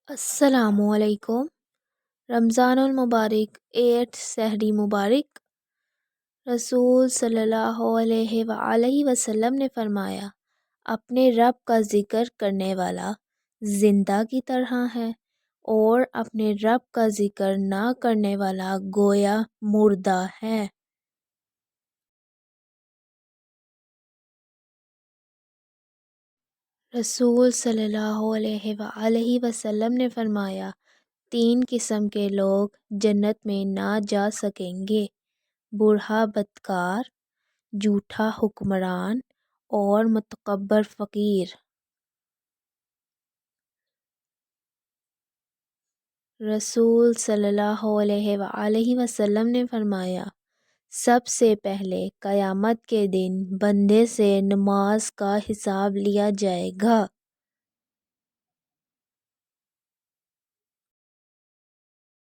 السلام علیکم۔ رمضان المبارک 8 سحری مبارک۔ رسول صلی اللہ علیہ وآلہ وسلم نے فرمایا، اپنے رب کا ذکر کرنے والا زندہ کی طرح ہے اور اپنے رب کا ذکر نہ کرنے والا گویا مردہ ہے۔ رسول صلی اللہ علیہ وآلہ وسلم نے فرمایا، 3 قسم کے لوگ جنت میں نہ جا سکیں گے: بوڑھا بدکار، جھوٹا حکمران اور متکبر فقیر۔ رسول صلی اللہ علیہ وآلہ وسلم نے فرمایا، سب سے پہلے قیامت کے دن بندے سے نماز کا حساب لیا جائے گا۔